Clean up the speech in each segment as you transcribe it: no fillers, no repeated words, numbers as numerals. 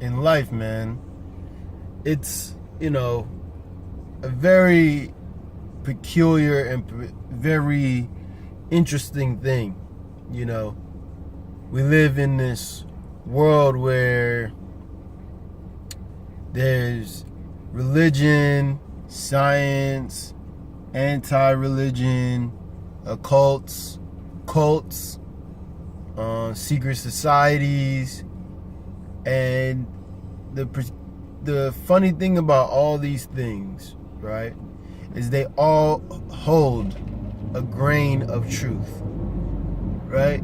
in life, man, it's, a very peculiar and very interesting thing. We live in this world where there's religion, science, anti-religion, occults, cults, secret societies, and the funny thing about all these things, right, is they all hold a grain of truth, right?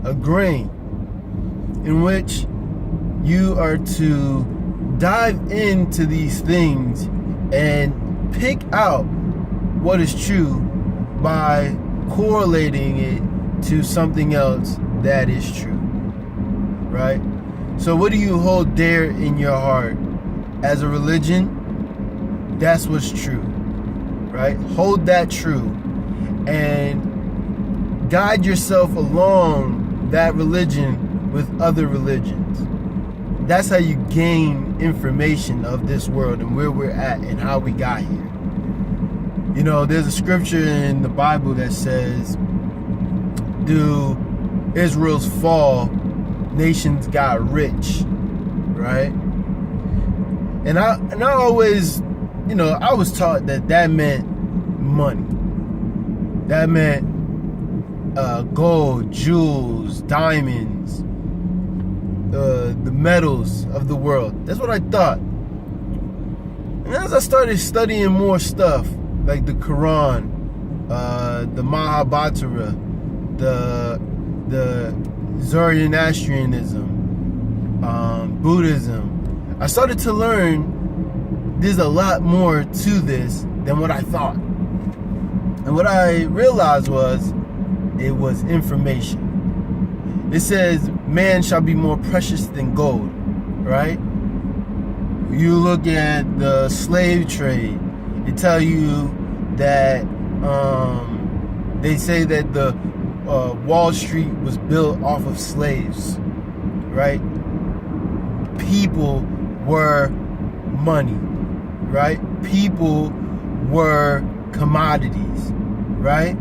A grain in which you are to dive into these things and pick out what is true by correlating it to something else that is true, right? So what do you hold dear in your heart? As a religion, that's what's true, right? Hold that true and guide yourself along that religion with other religions. That's how you gain information of this world and where we're at and how we got here. There's a scripture in the Bible that says, "Do Israel's fall, nations got rich," right? And I always, I was taught that meant money. That meant gold, jewels, diamonds, the metals of the world. That's what I thought. And as I started studying more stuff, like the Quran, the Mahabharata, the Zoroastrianism, Buddhism, I started to learn there's a lot more to this than what I thought. And what I realized was, it was information. It says, man shall be more precious than gold, right? You look at the slave trade, it tell you that they say that the Wall Street was built off of slaves, right? People were money, right? People were commodities, right?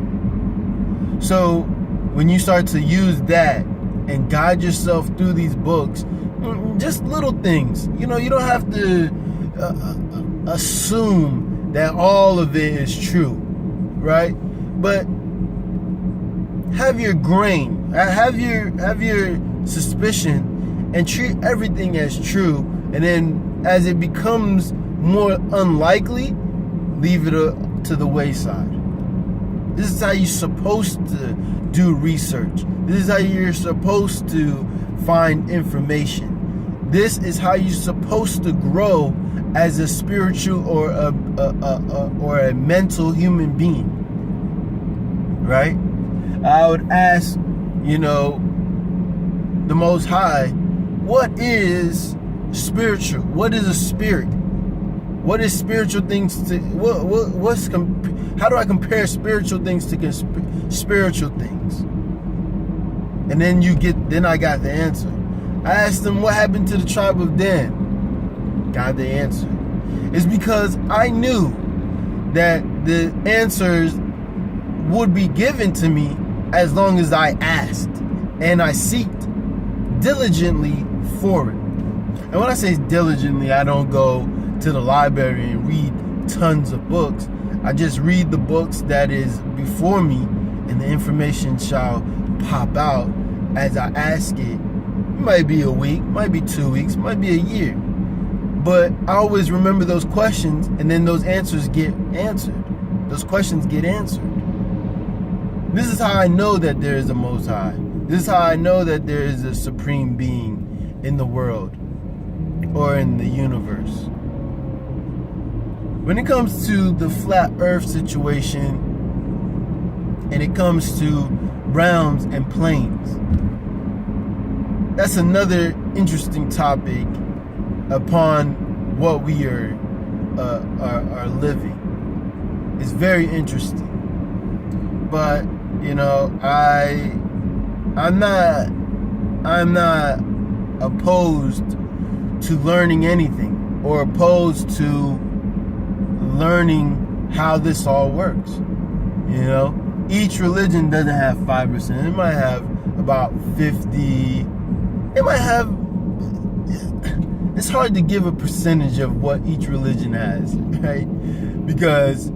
So when you start to use that and guide yourself through these books, just little things, you don't have to assume that all of it is true, right? But have your grain, have your suspicion, and treat everything as true. And then as it becomes more unlikely, leave it to the wayside. This is how you're supposed to do research. This is how you're supposed to find information. This is how you're supposed to grow as a spiritual or a mental human being, right? I would ask, the Most High, what is spiritual? What is a spirit? What is spiritual things to how do I compare spiritual things to spiritual things? And then I got the answer. I asked them what happened to the tribe of Dan. Got the answer. It's because I knew that the answers would be given to me as long as I asked and I seeked diligently for it. And when I say diligently, I don't go to the library and read tons of books. I just read the books that is before me, and the information shall pop out as I ask it. It might be a week, might be 2 weeks, might be a year. But I always remember those questions, and then those answers get answered. Those questions get answered. This is how I know that there is a Most High. This is how I know that there is a supreme being in the world or in the universe. When it comes to the flat earth situation, and it comes to realms and planes, that's another interesting topic upon what we are living. It's very interesting. But I'm not opposed to learning anything, or opposed to learning how this all works. You know, each religion doesn't have 5%. It might have about 50. It might have. It's hard to give a percentage of what each religion has, right? Because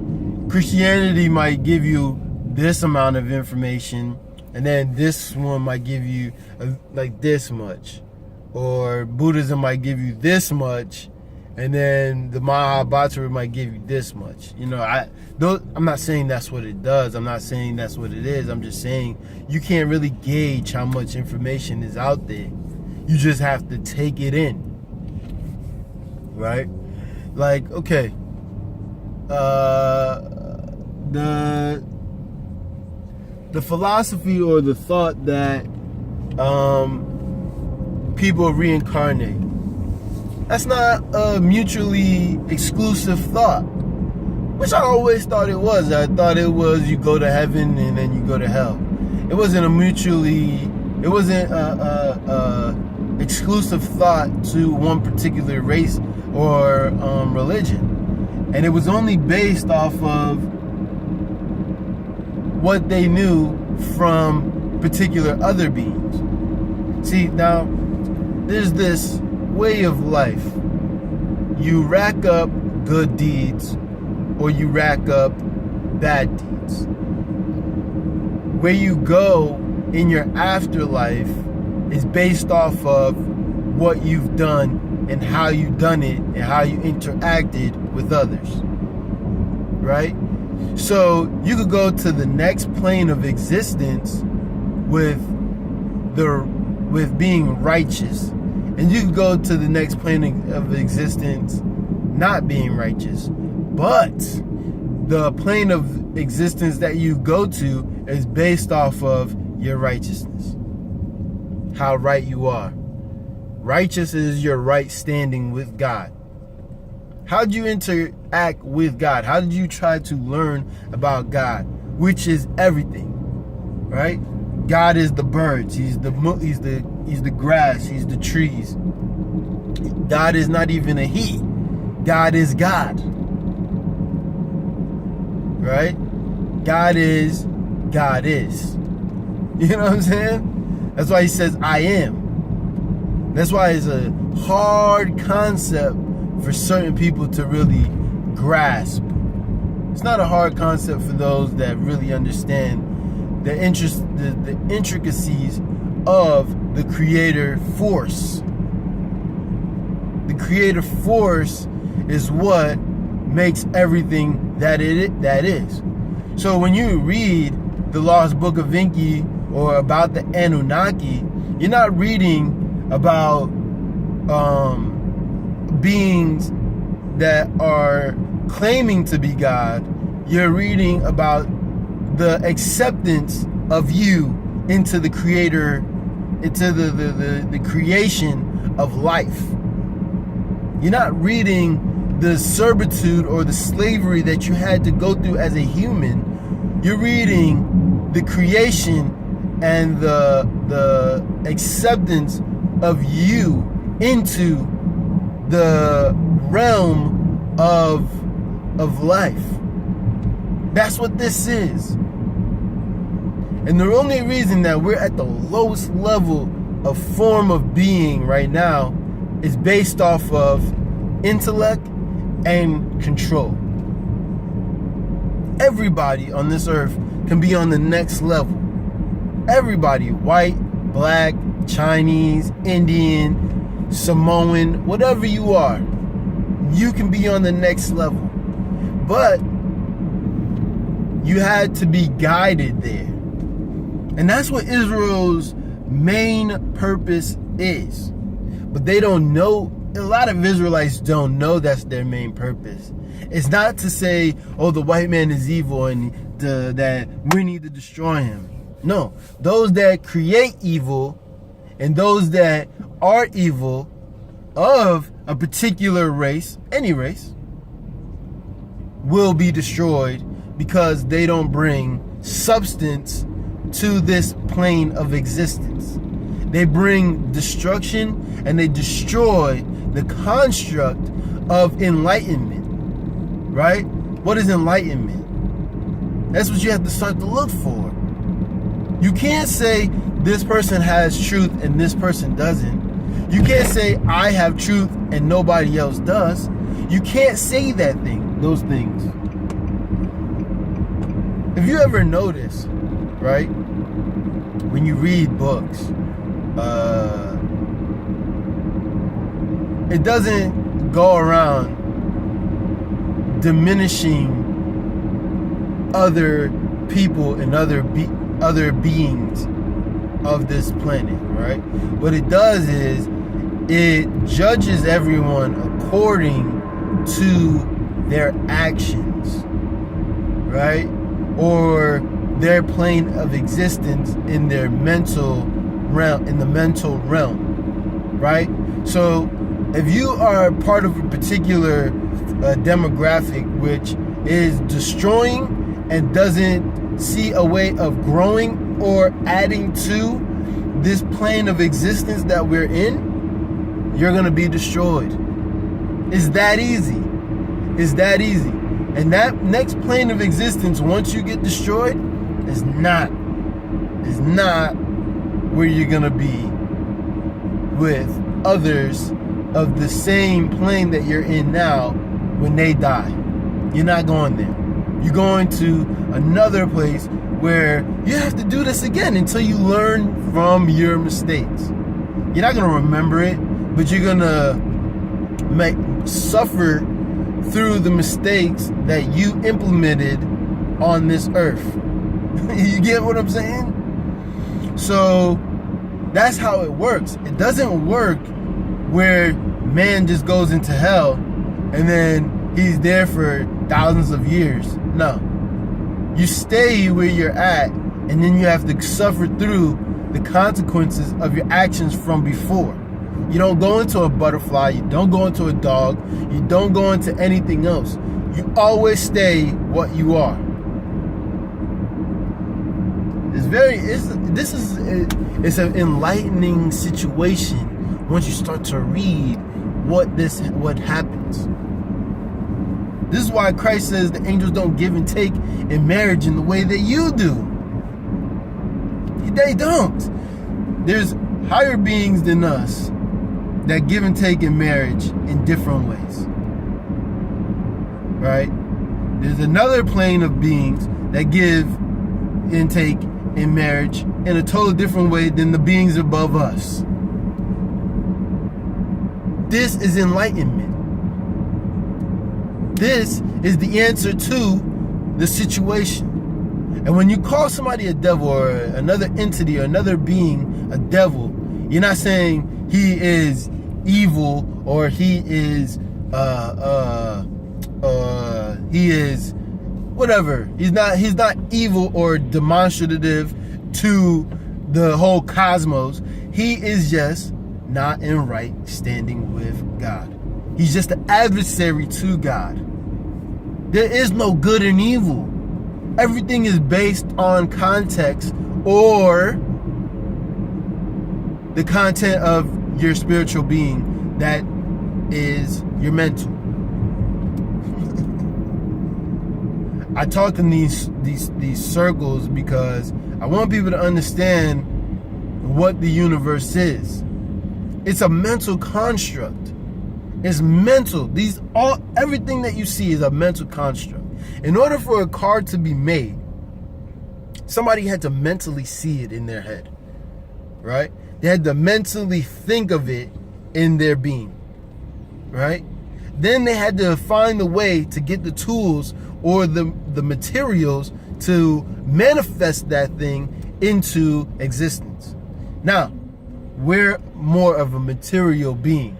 Christianity might give you this amount of information, and then this one might give you like this much, or Buddhism might give you this much, and then the Mahabharata might give you this much. You know, I'm not saying that's what it does. I'm not saying that's what it is. I'm just saying you can't really gauge how much information is out there. You just have to take it in, right? Like, okay, the philosophy or the thought that people reincarnate, that's not a mutually exclusive thought, which I always thought it was. I thought it was you go to heaven and then you go to hell. It wasn't a exclusive thought to one particular race or religion. And it was only based off of what they knew from particular other beings. See, now, there's this way of life. You rack up good deeds or you rack up bad deeds. Where you go in your afterlife is based off of what you've done and how you've done it and how you interacted with others, right? So you could go to the next plane of existence with being righteous, and you could go to the next plane of existence not being righteous. But the plane of existence that you go to is based off of your righteousness, how right you are. Righteous is your right standing with God. How did you interact with God? How did you try to learn about God, which is everything, right? God is the birds. He's the grass. He's the trees. God is not even a he. God is God, right? God is. You know what I'm saying? That's why he says, I am. That's why it's a hard concept for certain people to really grasp. It's not a hard concept for those that really understand the intricacies of the creator force. The creator force is what makes everything that is. So when you read the Lost Book of Enki or about the Anunnaki, you're not reading about beings that are claiming to be God. You're reading about the acceptance of you into the creator, into the creation of life. You're not reading the servitude or the slavery that you had to go through as a human. You're reading the creation and the acceptance of you into the realm of life. That's what this is. And the only reason that we're at the lowest level of form of being right now is based off of intellect and control. Everybody on this earth can be on the next level. Everybody, white, black, Chinese, Indian, Samoan, whatever you are, you can be on the next level. But you had to be guided there. And that's what Israel's main purpose is. But they don't know, a lot of Israelites don't know that's their main purpose. It's not to say, oh, the white man is evil and that we need to destroy him. No, those that create evil and those that are evil of a particular race, any race, will be destroyed because they don't bring substance to this plane of existence. They bring destruction and they destroy the construct of enlightenment, right? What is enlightenment? That's what you have to start to look for. You can't say this person has truth and this person doesn't. You can't say I have truth and nobody else does. You can't say those things. If you ever notice, right, when you read books, it doesn't go around diminishing other people and other beings of this planet, right? What it does is it judges everyone according to their actions, right? Or their plane of existence in their mental realm, right? So if you are part of a particular demographic which is destroying and doesn't see a way of growing or adding to this plane of existence that we're in, you're going to be destroyed. It's that easy. It's that easy. And that next plane of existence, once you get destroyed, is not where you're going to be with others of the same plane that you're in now when they die. You're not going there. You're going to another place where you have to do this again until you learn from your mistakes. You're not going to remember it, but you're going to suffer through the mistakes that you implemented on this earth. You get what I'm saying? So that's how it works. It doesn't work where man just goes into hell and then he's there for thousands of years. No. You stay where you're at, and then you have to suffer through the consequences of your actions from before. You don't go into a butterfly, you don't go into a dog, you don't go into anything else. You always stay what you are. It's an enlightening situation once you start to read what happens. This is why Christ says the angels don't give and take in marriage in the way that you do. They don't. There's higher beings than us that give and take in marriage in different ways. Right? There's another plane of beings that give and take in marriage in a totally different way than the beings above us. This is enlightenment. This is the answer to the situation. And when you call somebody a devil or another entity or another being a devil, you're not saying he is evil or he is whatever. He's not evil or demonstrative to the whole cosmos. He is just not in right standing with God. He's just an adversary to God. There is no good and evil. Everything is based on context or the content of your spiritual being that is your mental. I talk in these circles because I want people to understand what the universe is. It's a mental construct. It's mental. Everything that you see is a mental construct. In order for a car to be made, somebody had to mentally see it in their head, right? They had to mentally think of it in their being, right? Then they had to find a way to get the tools or the materials to manifest that thing into existence. Now, we're more of a material being,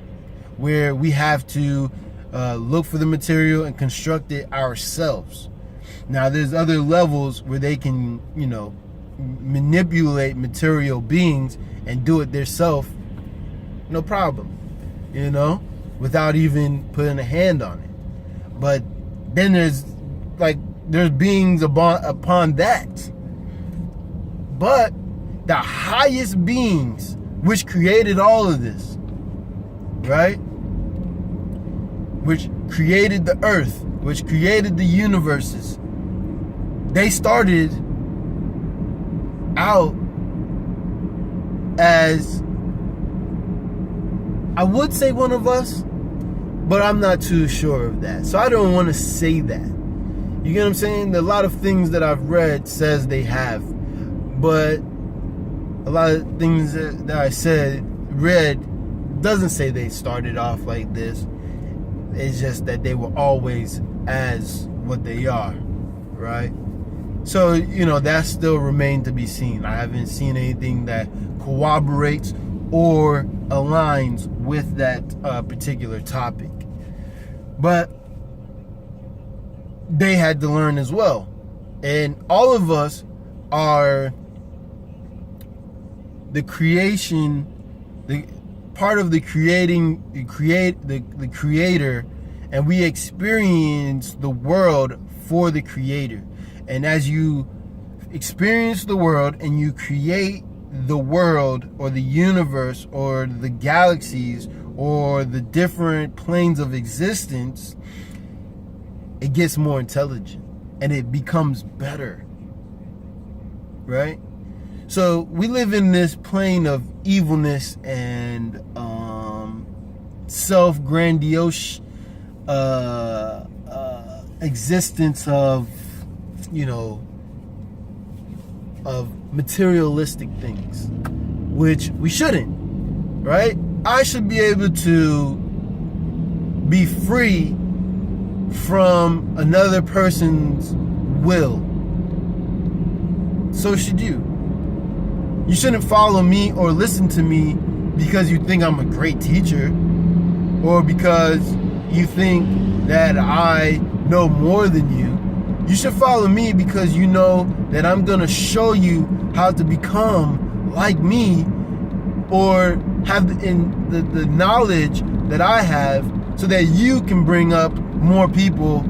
where we have to look for the material and construct it ourselves. Now, there's other levels where they can, manipulate material beings and do it themselves, no problem, without even putting a hand on it. But then there's beings upon that. But the highest beings which created all of this, right? which created the earth, which created the universes, they started out as, I would say one of us, but I'm not too sure of that. So I don't want to say that. You get what I'm saying? A lot of things that I've read says they have, but a lot of things that I read doesn't say they started off like this. It's just that they were always as what they are, right? So, that still remained to be seen. I haven't seen anything that corroborates or aligns with that particular topic. But they had to learn as well. And all of us are the creation, the part of the creator, and we experience the world for the creator. And as you experience the world and you create the world or the universe or the galaxies or the different planes of existence, it gets more intelligent and it becomes better, right? So we live in this plane of evilness and self-grandiose existence of materialistic things, which we shouldn't, right? I should be able to be free from another person's will. So should you. You shouldn't follow me or listen to me because you think I'm a great teacher, or because you think that I know more than you. You should follow me because you know that I'm going to show you how to become like me, or have the knowledge that I have, so that you can bring up more people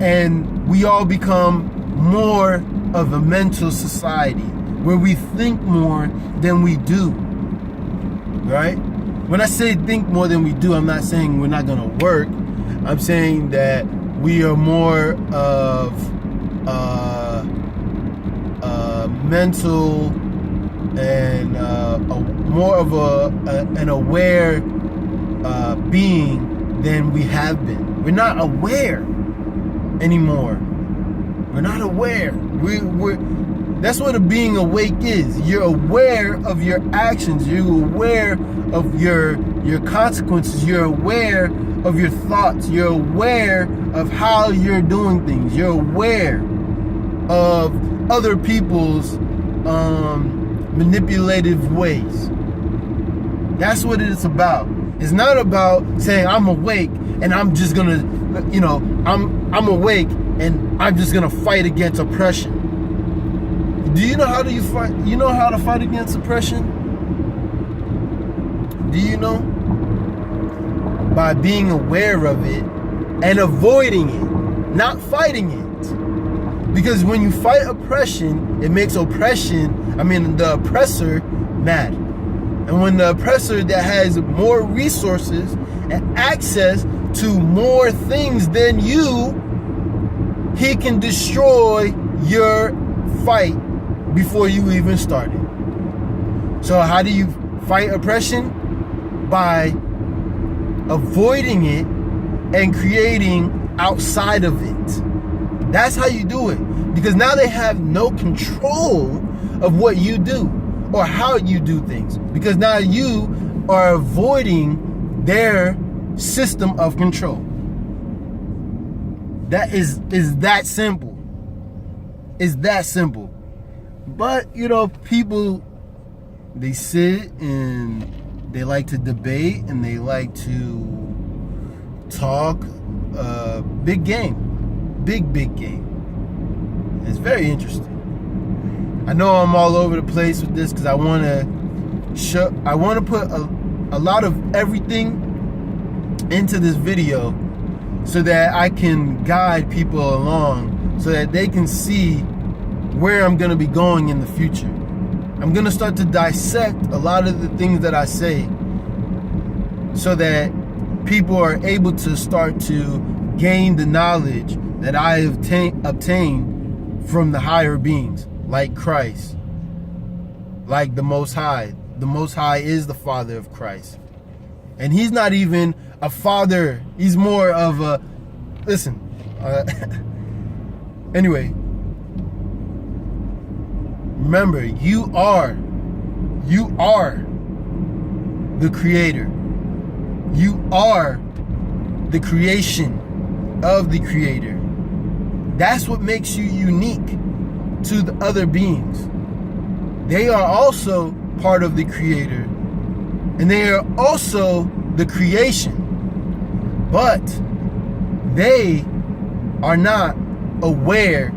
and we all become more of a mental society where we think more than we do, right? When I say think more than we do, I'm not saying we're not going to work. I'm saying that we are more of mental and more of an aware being than we have been. We're not aware anymore. We're not aware. That's what a being awake is. You're aware of your actions. You're aware of your consequences. You're aware of your thoughts. You're aware of how you're doing things. You're aware of other people's manipulative ways. That's what it's about. It's not about saying I'm awake and I'm just gonna, I'm awake and I'm just gonna fight against oppression. Do you know how to fight? You know how to fight against oppression? Do you know? By being aware of it and avoiding it, not fighting it. Because when you fight oppression, it makes the oppressor mad. And when the oppressor that has more resources and access to more things than you, he can destroy your fight before you even started. So how do you fight oppression? By avoiding it and creating outside of it. That's how you do it. Because now they have no control of what you do or how you do things. Because now you are avoiding their system of control. That is that simple. It's that simple. But, people, they sit and they like to debate and they like to talk big game. Big game. It's very interesting. I know I'm all over the place with this because I want to put a lot of everything into this video so that I can guide people along so that they can see where I'm going to be going in the future. I'm going to start to dissect a lot of the things that I say so that people are able to start to gain the knowledge that I have obtained from the higher beings, like Christ, like the Most High. The Most High is the Father of Christ. And he's not even a father. He's more of a, listen, anyway, remember, you are the creator. You are the creation of the creator. That's what makes you unique to the other beings. They are also part of the creator, and they are also the creation, but they are not aware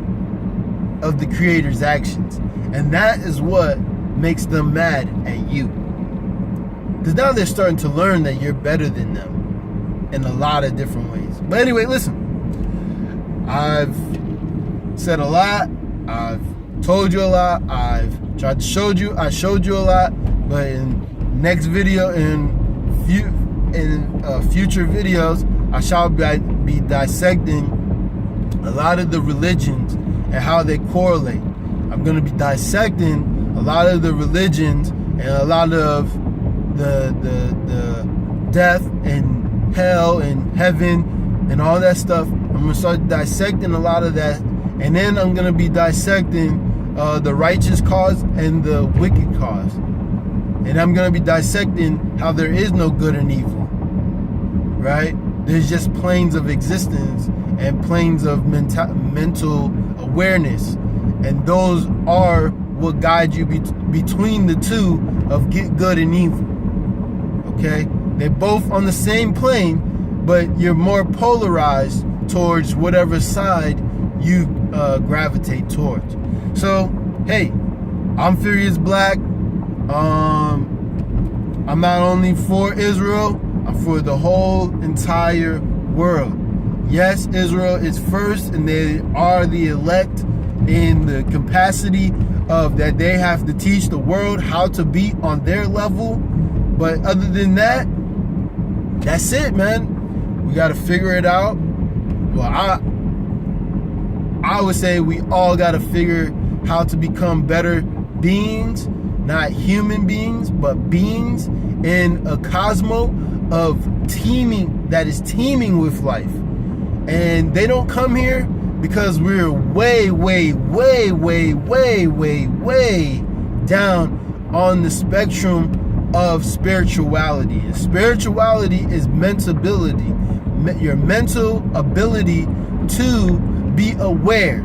of the creator's actions, and that is what makes them mad at you, because now they're starting to learn that you're better than them in a lot of different ways. But anyway, listen, I've said a lot, I've told you a lot, I've tried to show you, I showed you a lot, but in next video, in future videos, I shall be dissecting a lot of the religions and how they correlate. I'm going to be dissecting a lot of the religions and a lot of the death and hell and heaven and all that stuff. I'm going to start dissecting a lot of that, and then I'm going to be dissecting the righteous cause and the wicked cause. And I'm going to be dissecting how there is no good and evil, right? There's just planes of existence and planes of mental awareness. And those are what guide you between the two of good and evil, okay? They're both on the same plane, but you're more polarized towards whatever side you gravitate towards. So, hey, I'm Furious Black. I'm not only for Israel, I'm for the whole entire world. Yes, Israel is first, and they are the elect in the capacity of that they have to teach the world how to be on their level. But other than that, that's it, man. We got to figure it out. Well, I would say we all got to figure how to become better beings, not human beings, but beings in a cosmos of that is teeming with life. And they don't come here because we're way down on the spectrum of spirituality. And spirituality is your mental ability to be aware.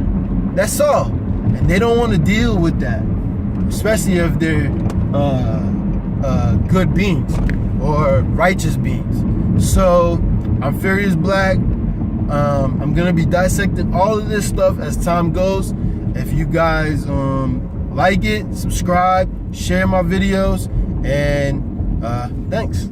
That's all. And they don't want to deal with that, especially if they're good beings or righteous beings. So I'm Furious Black. I'm gonna be dissecting all of this stuff as time goes. If you guys like it, subscribe, share my videos, and thanks.